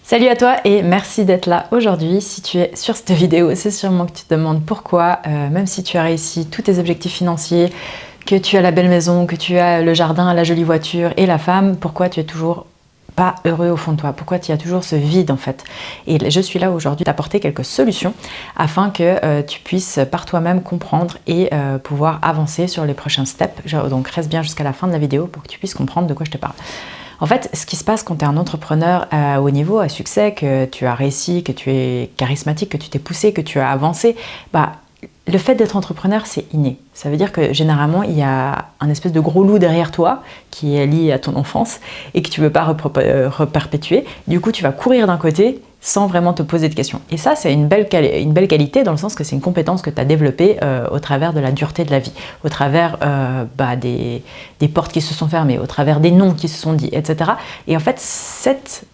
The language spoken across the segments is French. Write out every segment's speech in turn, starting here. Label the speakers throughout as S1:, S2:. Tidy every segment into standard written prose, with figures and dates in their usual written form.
S1: Salut à toi et merci d'être là aujourd'hui. Si tu es sur cette vidéo, c'est sûrement que tu te demandes pourquoi, même si tu as réussi tous tes objectifs financiers, que tu as la belle maison, que tu as le jardin, la jolie voiture et la femme, pourquoi tu es toujours pas heureux au fond de toi, pourquoi tu as toujours ce vide en fait. Et je suis là aujourd'hui t'apporter quelques solutions afin que tu puisses par toi-même comprendre et pouvoir avancer sur les prochains steps. Donc reste bien jusqu'à la fin de la vidéo pour que tu puisses comprendre de quoi je te parle. En fait, ce qui se passe quand tu es un entrepreneur à haut niveau, à succès, que tu as réussi, que tu es charismatique, que tu t'es poussé, que tu as avancé, le fait d'être entrepreneur, c'est inné. Ça veut dire que généralement, il y a un espèce de gros loup derrière toi qui est lié à ton enfance et que tu ne veux pas reperpétuer. Du coup, tu vas courir d'un côté sans vraiment te poser de questions. Et ça, c'est une belle qualité dans le sens que c'est une compétence que tu as développée au travers de la dureté de la vie, au travers des portes qui se sont fermées, au travers des noms qui se sont dits, etc. Et en fait, cette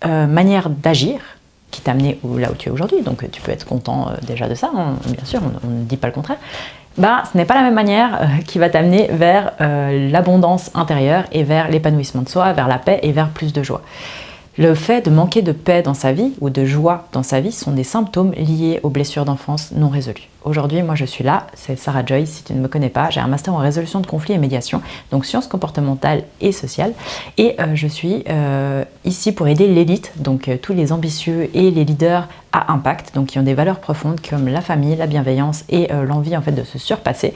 S1: manière d'agir qui t'a amené là où tu es aujourd'hui, donc tu peux être content déjà de ça, hein, bien sûr, on ne dit pas le contraire, ce n'est pas la même manière qui va t'amener vers l'abondance intérieure et vers l'épanouissement de soi, vers la paix et vers plus de joie. Le fait de manquer de paix dans sa vie ou de joie dans sa vie sont des symptômes liés aux blessures d'enfance non résolues. Aujourd'hui, moi je suis là, c'est Sarah Joy, si tu ne me connais pas, j'ai un master en résolution de conflits et médiation, donc sciences comportementales et sociales, et je suis ici pour aider l'élite, donc tous les ambitieux et les leaders à impact, donc qui ont des valeurs profondes comme la famille, la bienveillance et l'envie en fait de se surpasser,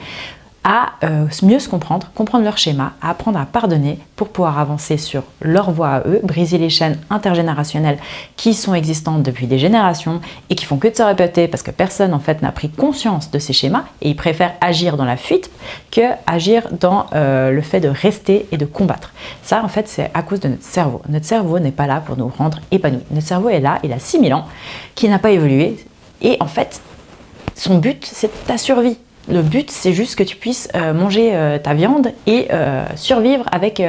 S1: à mieux se comprendre leur schéma, à apprendre à pardonner pour pouvoir avancer sur leur voie à eux, briser les chaînes intergénérationnelles qui sont existantes depuis des générations et qui font que de se répéter parce que personne en fait n'a pris conscience de ces schémas et ils préfèrent agir dans la fuite que agir dans le fait de rester et de combattre. Ça en fait c'est à cause de notre cerveau. Notre cerveau n'est pas là pour nous rendre épanouis. Notre cerveau est là, il a 6000 ans, qui n'a pas évolué et en fait son but c'est ta survie. Le but, c'est juste que tu puisses manger ta viande et survivre avec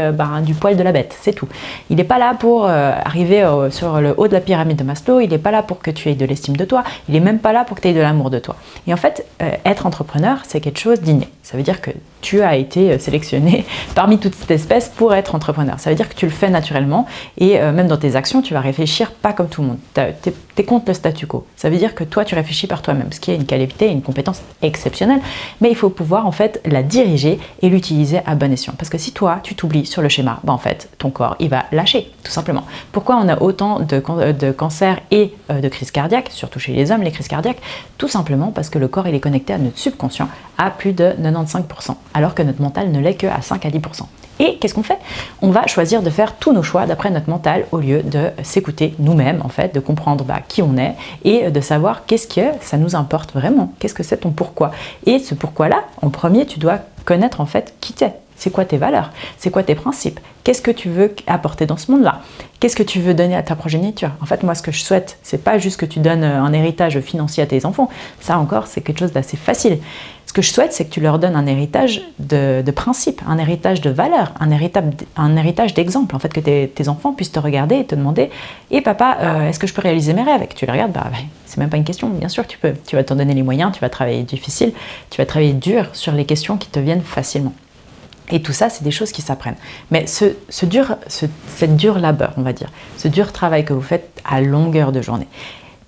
S1: du poil de la bête, c'est tout. Il n'est pas là pour arriver sur le haut de la pyramide de Maslow, il n'est pas là pour que tu aies de l'estime de toi, il n'est même pas là pour que tu aies de l'amour de toi. Et en fait, être entrepreneur, c'est quelque chose d'inné. Ça veut dire que tu as été sélectionné parmi toute cette espèce pour être entrepreneur. Ça veut dire que tu le fais naturellement et même dans tes actions, tu vas réfléchir pas comme tout le monde. Tu es contre le statu quo. Ça veut dire que toi, tu réfléchis par toi-même, ce qui est une qualité et une compétence exceptionnelle, mais il faut pouvoir en fait la diriger et l'utiliser à bon escient. Parce que si toi, tu t'oublies sur le schéma, en fait, ton corps, il va lâcher, tout simplement. Pourquoi on a autant de cancers et de crises cardiaques, surtout chez les hommes, les crises cardiaques? Tout simplement parce que le corps, il est connecté à notre subconscient à plus de 95%, alors que notre mental ne l'est que à 5 à 10%. Et qu'est-ce qu'on fait? On va choisir de faire tous nos choix d'après notre mental au lieu de s'écouter nous-mêmes, en fait, de comprendre qui on est et de savoir qu'est-ce que ça nous importe vraiment, qu'est-ce que c'est ton pourquoi. Et ce pourquoi-là, en premier, tu dois connaître en fait qui t'es. C'est quoi tes valeurs? C'est quoi tes principes? Qu'est-ce que tu veux apporter dans ce monde-là? Qu'est-ce que tu veux donner à ta progéniture? En fait, moi, ce que je souhaite, c'est pas juste que tu donnes un héritage financier à tes enfants. Ça encore, c'est quelque chose d'assez facile. Ce que je souhaite, c'est que tu leur donnes un héritage de principes, un héritage de valeurs, un héritage d'exemples. En fait, que tes enfants puissent te regarder et te demander « Et papa, est-ce que je peux réaliser mes rêves ?» Et que tu les regardes, c'est même pas une question. Bien sûr, tu peux. Tu vas t'en donner les moyens, tu vas travailler difficile, tu vas travailler dur sur les questions qui te viennent facilement. Et tout ça, c'est des choses qui s'apprennent. Mais cette dure labeur, on va dire, ce dur travail que vous faites à longueur de journée,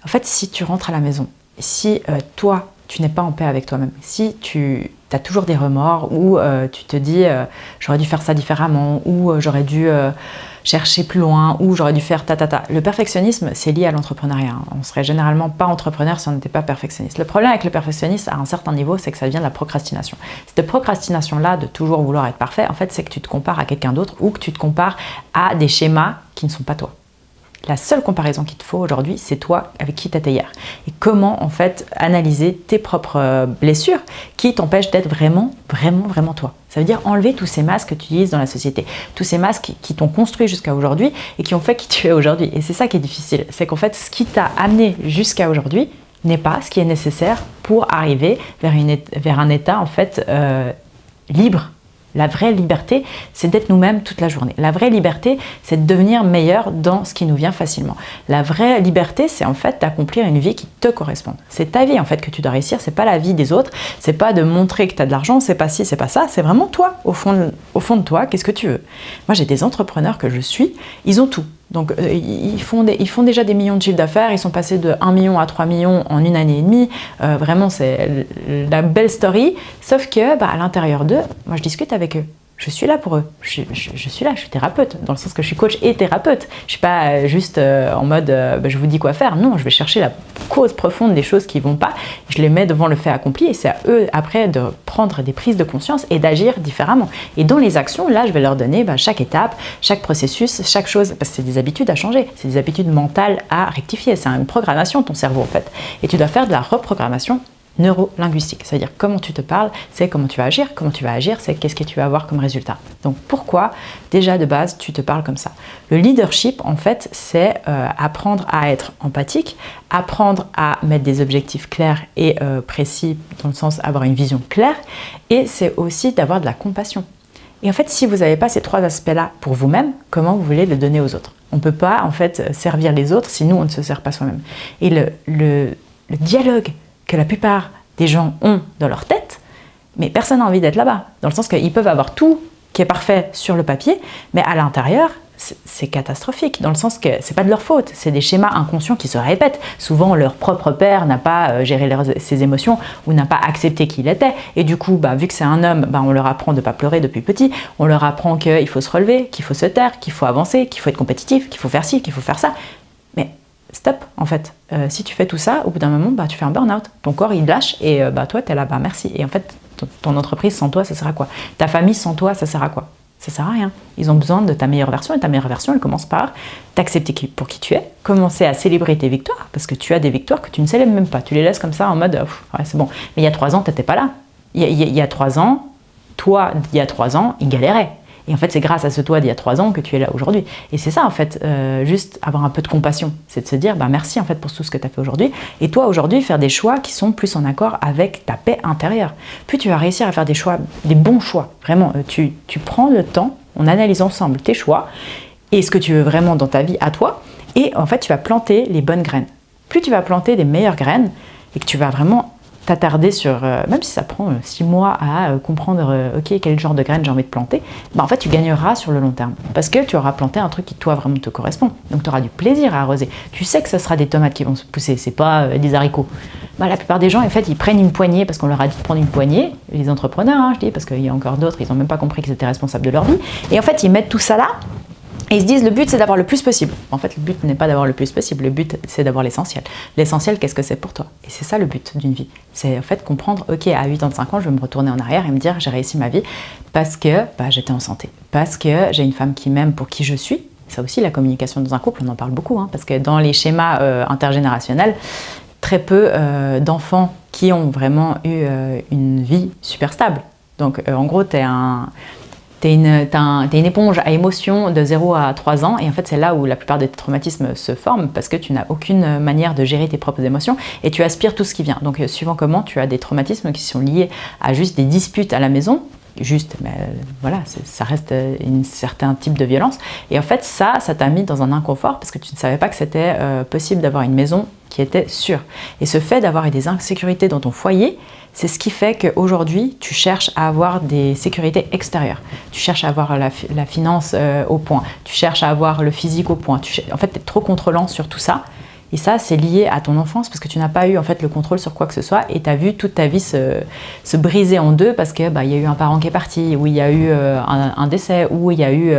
S1: en fait, si tu rentres à la maison, si toi, tu n'es pas en paix avec toi-même, si tu as toujours des remords ou tu te dis j'aurais dû faire ça différemment ou j'aurais dû chercher plus loin ou j'aurais dû faire ta. Le perfectionnisme, c'est lié à l'entrepreneuriat. On ne serait généralement pas entrepreneur si on n'était pas perfectionniste. Le problème avec le perfectionnisme à un certain niveau, c'est que ça vient de la procrastination. Cette procrastination-là de toujours vouloir être parfait, en fait, c'est que tu te compares à quelqu'un d'autre ou que tu te compares à des schémas qui ne sont pas toi. La seule comparaison qu'il te faut aujourd'hui, c'est toi avec qui tu étais hier. Et comment, en fait, analyser tes propres blessures qui t'empêchent d'être vraiment toi. Ça veut dire enlever tous ces masques que tu utilises dans la société. Tous ces masques qui t'ont construit jusqu'à aujourd'hui et qui ont fait qui tu es aujourd'hui. Et c'est ça qui est difficile. C'est qu'en fait, ce qui t'a amené jusqu'à aujourd'hui n'est pas ce qui est nécessaire pour arriver vers un état, en fait, libre. La vraie liberté, c'est d'être nous-mêmes toute la journée. La vraie liberté, c'est de devenir meilleur dans ce qui nous vient facilement. La vraie liberté, c'est en fait d'accomplir une vie qui te corresponde. C'est ta vie en fait que tu dois réussir, c'est pas la vie des autres, c'est pas de montrer que tu as de l'argent, c'est pas ci, c'est pas ça, c'est vraiment toi, au fond de toi, qu'est-ce que tu veux. Moi, j'ai des entrepreneurs que je suis, ils ont tout. Donc ils font déjà des millions de chiffres d'affaires, ils sont passés de 1 million à 3 millions en 1 année et demie, vraiment c'est la belle story, sauf que à l'intérieur d'eux, moi je discute avec eux. Je suis là pour eux, je suis là, je suis thérapeute, dans le sens que je suis coach et thérapeute. Je suis pas juste en mode je vous dis quoi faire, non, je vais chercher la cause profonde des choses qui vont pas, je les mets devant le fait accompli et c'est à eux après de prendre des prises de conscience et d'agir différemment. Et dans les actions, là je vais leur donner chaque étape, chaque processus, chaque chose, parce que c'est des habitudes à changer, c'est des habitudes mentales à rectifier, c'est une programmation ton cerveau en fait. Et tu dois faire de la reprogrammation neuro-linguistique, c'est-à-dire comment tu te parles, c'est comment tu vas agir, c'est qu'est-ce que tu vas avoir comme résultat. Donc pourquoi déjà de base tu te parles comme ça? Le leadership en fait c'est apprendre à être empathique, apprendre à mettre des objectifs clairs et précis, dans le sens avoir une vision claire, et c'est aussi d'avoir de la compassion. Et en fait si vous n'avez pas ces trois aspects-là pour vous-même, comment vous voulez le donner aux autres? On ne peut pas en fait servir les autres si nous on ne se sert pas soi-même. Et le dialogue que la plupart des gens ont dans leur tête, mais personne n'a envie d'être là-bas. Dans le sens qu'ils peuvent avoir tout qui est parfait sur le papier, mais à l'intérieur, c'est catastrophique. Dans le sens que c'est pas de leur faute, c'est des schémas inconscients qui se répètent. Souvent, leur propre père n'a pas géré ses émotions ou n'a pas accepté qui il était. Et du coup, vu que c'est un homme, on leur apprend de ne pas pleurer depuis petit. On leur apprend qu'il faut se relever, qu'il faut se taire, qu'il faut avancer, qu'il faut être compétitif, qu'il faut faire ci, qu'il faut faire ça. Mais stop, en fait. Si tu fais tout ça, au bout d'un moment, tu fais un burn-out. Ton corps, il lâche et toi, tu es là, merci. Et en fait, ton entreprise sans toi, ça sert à quoi? Ta famille sans toi, ça sert à quoi? Ça sert à rien. Ils ont besoin de ta meilleure version et ta meilleure version, elle commence par t'accepter pour qui tu es, commencer à célébrer tes victoires parce que tu as des victoires que tu ne célèbres même pas. Tu les laisses comme ça en mode ouais, c'est bon. Mais il y a 3 ans, tu n'étais pas là. Il y a 3 ans, toi, il y a 3 ans, il galérait. Et en fait, c'est grâce à ce toi d'il y a 3 ans que tu es là aujourd'hui. Et c'est ça, en fait, juste avoir un peu de compassion. C'est de se dire, merci en fait pour tout ce que tu as fait aujourd'hui. Et toi, aujourd'hui, faire des choix qui sont plus en accord avec ta paix intérieure. Plus tu vas réussir à faire des choix, des bons choix. Vraiment, tu prends le temps, on analyse ensemble tes choix et ce que tu veux vraiment dans ta vie à toi. Et en fait, tu vas planter les bonnes graines. Plus tu vas planter des meilleures graines et que tu vas vraiment t'attarder sur, même si ça prend 6 mois à comprendre ok, quel genre de graines j'ai envie de planter, en fait tu gagneras sur le long terme parce que tu auras planté un truc qui toi vraiment te correspond, donc tu auras du plaisir à arroser. Tu sais que ce sera des tomates qui vont se pousser, c'est pas des haricots. La plupart des gens en fait ils prennent une poignée parce qu'on leur a dit de prendre une poignée, les entrepreneurs je dis, parce qu'il y a encore d'autres, ils n'ont même pas compris qu'ils étaient responsables de leur vie, et en fait ils mettent tout ça là et ils se disent le but c'est d'avoir le plus possible. En fait le but n'est pas d'avoir le plus possible, le but c'est d'avoir l'essentiel. L'essentiel, qu'est-ce que c'est pour toi? Et c'est ça le but d'une vie. C'est en fait comprendre, ok, à 85 ans je vais me retourner en arrière et me dire j'ai réussi ma vie parce que j'étais en santé, parce que j'ai une femme qui m'aime pour qui je suis. Ça aussi la communication dans un couple, on en parle beaucoup, parce que dans les schémas intergénérationnels, très peu d'enfants qui ont vraiment eu une vie super stable. Donc en gros t'es une éponge à émotions de 0 à 3 ans et en fait c'est là où la plupart des traumatismes se forment parce que tu n'as aucune manière de gérer tes propres émotions et tu aspires tout ce qui vient. Donc suivant comment tu as des traumatismes qui sont liés à juste des disputes à la maison, voilà, ça reste un certain type de violence et en fait ça t'a mis dans un inconfort parce que tu ne savais pas que c'était possible d'avoir une maison qui était sûre. Et ce fait d'avoir des insécurités dans ton foyer, c'est ce qui fait qu'aujourd'hui, tu cherches à avoir des sécurités extérieures. Tu cherches à avoir la finance au point. Tu cherches à avoir le physique au point. En fait, tu es trop contrôlant sur tout ça. Et ça, c'est lié à ton enfance parce que tu n'as pas eu en fait le contrôle sur quoi que ce soit et tu as vu toute ta vie se briser en deux parce que y a eu un parent qui est parti, ou il y a eu un décès, ou il y a eu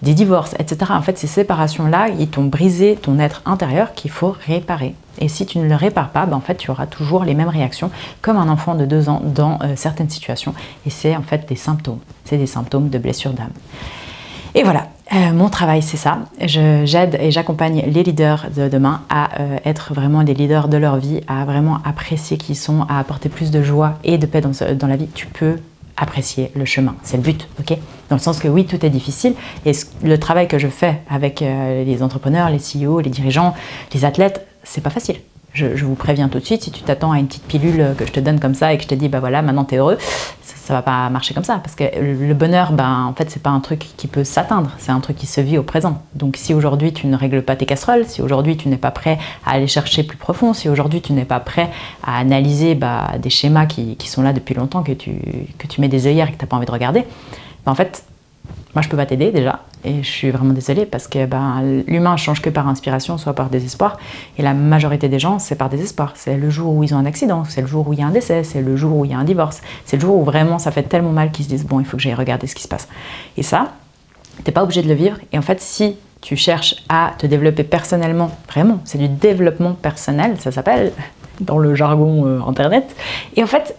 S1: des divorces, etc. En fait, ces séparations-là, ils t'ont brisé ton être intérieur qu'il faut réparer. Et si tu ne le répares pas, en fait, tu auras toujours les mêmes réactions comme un enfant de 2 ans dans certaines situations. Et c'est en fait des symptômes. C'est des symptômes de blessure d'âme. Et voilà, mon travail c'est ça. J'aide et j'accompagne les leaders de demain à être vraiment des leaders de leur vie, à vraiment apprécier qui ils sont, à apporter plus de joie et de paix dans la vie. Tu peux apprécier le chemin, c'est le but, ok? Dans le sens que oui, tout est difficile et le travail que je fais avec les entrepreneurs, les CEO, les dirigeants, les athlètes, c'est pas facile. Je vous préviens tout de suite, si tu t'attends à une petite pilule que je te donne comme ça et que je te dis voilà, maintenant t'es heureux, ça va pas marcher comme ça parce que le bonheur, en fait c'est pas un truc qui peut s'atteindre, c'est un truc qui se vit au présent. Donc si aujourd'hui tu ne règles pas tes casseroles, si aujourd'hui tu n'es pas prêt à aller chercher plus profond, si aujourd'hui tu n'es pas prêt à analyser des schémas qui sont là depuis longtemps, que tu mets des œillères et que tu n'as pas envie de regarder, en fait moi, je peux pas t'aider déjà, et je suis vraiment désolée parce que l'humain change que par inspiration, soit par désespoir, et la majorité des gens, c'est par désespoir. C'est le jour où ils ont un accident, c'est le jour où il y a un décès, c'est le jour où il y a un divorce, c'est le jour où vraiment ça fait tellement mal qu'ils se disent bon, il faut que j'aille regarder ce qui se passe. Et ça, t'es pas obligé de le vivre, et en fait, si tu cherches à te développer personnellement, vraiment, c'est du développement personnel, ça s'appelle dans le jargon internet, et en fait,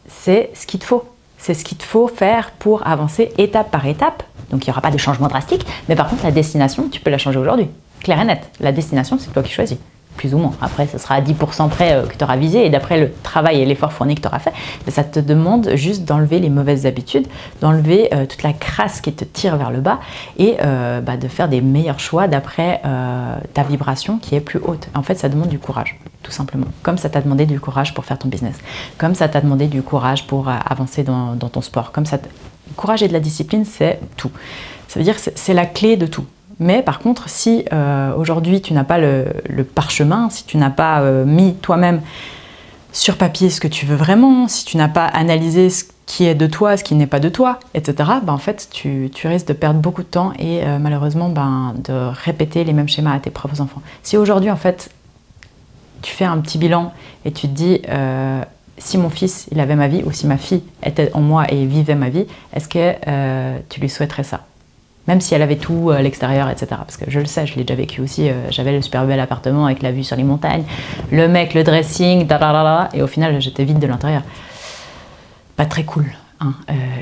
S1: c'est ce qu'il te faut. C'est ce qu'il te faut faire pour avancer étape par étape. Donc il n'y aura pas de changement drastique, mais par contre la destination, tu peux la changer aujourd'hui. Clair et net, la destination, c'est toi qui choisis, plus ou moins. Après, ce sera à 10% près que tu auras visé, et d'après le travail et l'effort fourni que tu auras fait, mais ça te demande juste d'enlever les mauvaises habitudes, d'enlever toute la crasse qui te tire vers le bas, et de faire des meilleurs choix d'après ta vibration qui est plus haute. En fait, ça demande du courage, tout simplement. Comme ça t'a demandé du courage pour faire ton business, comme ça t'a demandé du courage pour avancer dans ton sport, comme ça. Le courage et de la discipline, c'est tout. Ça veut dire que c'est la clé de tout. Mais par contre, si aujourd'hui tu n'as pas le parchemin, si tu n'as pas mis toi-même sur papier ce que tu veux vraiment, si tu n'as pas analysé ce qui est de toi, ce qui n'est pas de toi, etc., en fait, tu risques de perdre beaucoup de temps et malheureusement de répéter les mêmes schémas à tes propres enfants. Si aujourd'hui, en fait, tu fais un petit bilan et tu te dis si mon fils il avait ma vie ou si ma fille était en moi et vivait ma vie, est-ce que tu lui souhaiterais ça ? Même si elle avait tout à l'extérieur, etc. Parce que je le sais, je l'ai déjà vécu aussi. J'avais le super bel appartement avec la vue sur les montagnes, le mec, le dressing, et au final, j'étais vide de l'intérieur. Pas très cool. Hein.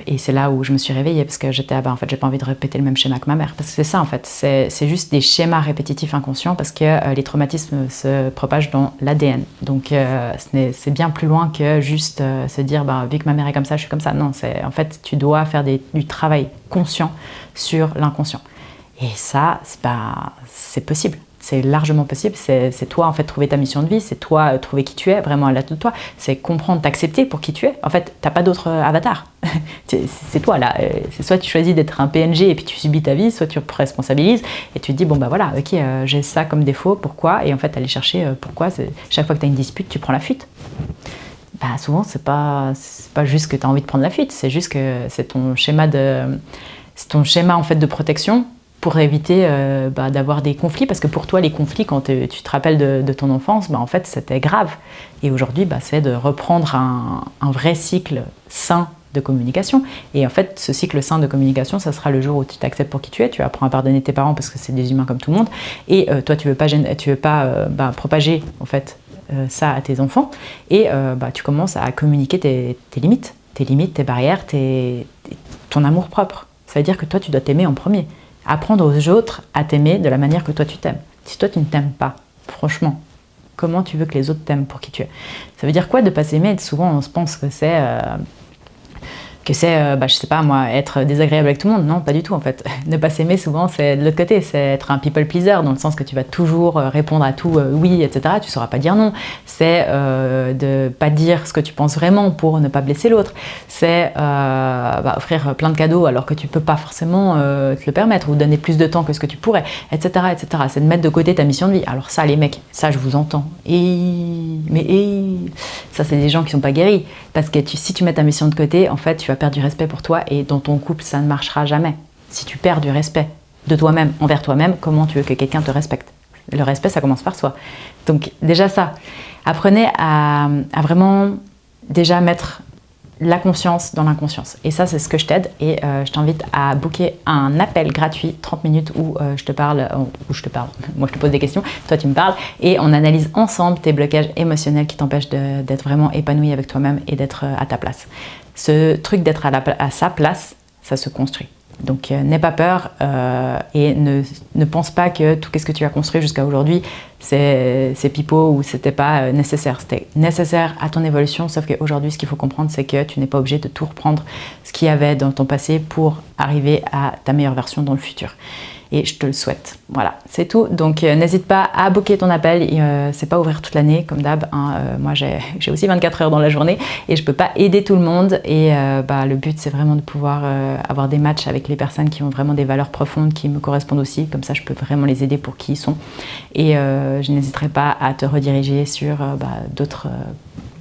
S1: Et c'est là où je me suis réveillée parce que j'étais, en fait, j'ai pas envie de répéter le même schéma que ma mère. Parce que c'est ça, en fait. C'est juste des schémas répétitifs inconscients parce que les traumatismes se propagent dans l'ADN. Donc, c'est bien plus loin que juste se dire, vu que ma mère est comme ça, je suis comme ça. Non, en fait, tu dois faire du travail conscient sur l'inconscient. Et ça, c'est possible. C'est largement possible. C'est toi, en fait, trouver ta mission de vie. C'est toi, trouver qui tu es, vraiment à l'âge de toi. C'est comprendre, t'accepter pour qui tu es. En fait, t'as pas d'autre avatar. c'est toi, là. C'est soit tu choisis d'être un PNG et puis tu subis ta vie, soit tu te responsabilises et tu te dis, voilà, ok, j'ai ça comme défaut, pourquoi ? Et en fait, aller chercher pourquoi. Chaque fois que tu as une dispute, tu prends la fuite. Souvent, c'est pas juste que tu as envie de prendre la fuite. C'est juste que c'est ton schéma en fait, de protection pour éviter d'avoir des conflits, parce que pour toi, les conflits, quand tu te rappelles de ton enfance, en fait, c'était grave. Et aujourd'hui, c'est de reprendre un vrai cycle sain de communication. Et en fait, ce cycle sain de communication, ça sera le jour où tu t'acceptes pour qui tu es, tu apprends à pardonner tes parents parce que c'est des humains comme tout le monde, et toi, tu veux pas propager, en fait, ça à tes enfants, et tu commences à communiquer tes limites, tes barrières, ton amour propre. Ça veut dire que toi, tu dois t'aimer en premier. Apprendre aux autres à t'aimer de la manière que toi tu t'aimes. Si toi tu ne t'aimes pas, franchement, comment tu veux que les autres t'aiment pour qui tu es ? Ça veut dire quoi de pas s'aimer ? Souvent on se pense que c'est je sais pas moi, être désagréable avec tout le monde. Non, pas du tout en fait. Ne pas s'aimer, souvent, c'est de l'autre côté. C'est être un people pleaser, dans le sens que tu vas toujours répondre à tout oui, etc. Tu sauras pas dire non. C'est de pas dire ce que tu penses vraiment pour ne pas blesser l'autre. C'est offrir plein de cadeaux alors que tu peux pas forcément te le permettre, ou donner plus de temps que ce que tu pourrais, etc., etc. C'est de mettre de côté ta mission de vie. Alors ça, les mecs, ça, je vous entends. Ça, c'est des gens qui sont pas guéris. Parce que si tu mets ta mission de côté, en fait, tu vas perdre du respect pour toi, et dans ton couple, ça ne marchera jamais. Si tu perds du respect de toi-même envers toi-même, comment tu veux que quelqu'un te respecte ? Le respect, ça commence par soi. Donc déjà ça, apprenez à vraiment déjà mettre la conscience dans l'inconscience. Et ça, c'est ce que je t'aide, et je t'invite à booker un appel gratuit, 30 minutes, où je te parle, moi je te pose des questions, toi tu me parles, et on analyse ensemble tes blocages émotionnels qui t'empêchent d'être vraiment épanoui avec toi-même et d'être à ta place. Ce truc d'être à sa place, ça se construit. Donc n'aie pas peur et ne pense pas que tout ce que tu as construit jusqu'à aujourd'hui, c'est pipeau ou c'était pas nécessaire. C'était nécessaire à ton évolution, sauf qu'aujourd'hui, ce qu'il faut comprendre, c'est que tu n'es pas obligé de tout reprendre ce qu'il y avait dans ton passé pour arriver à ta meilleure version dans le futur. Et je te le souhaite. Voilà, c'est tout. Donc n'hésite pas à booker ton appel. C'est pas ouvert toute l'année, comme d'hab. Moi, j'ai aussi 24 heures dans la journée et je peux pas aider tout le monde. Et le but, c'est vraiment de pouvoir avoir des matchs avec les personnes qui ont vraiment des valeurs profondes qui me correspondent aussi. Comme ça, je peux vraiment les aider pour qui ils sont. Et je n'hésiterai pas à te rediriger sur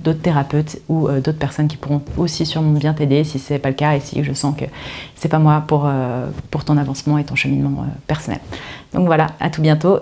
S1: d'autres thérapeutes ou d'autres personnes qui pourront aussi sûrement bien t'aider si c'est pas le cas et si je sens que c'est pas moi pour ton avancement et ton cheminement personnel. Donc voilà, à tout bientôt.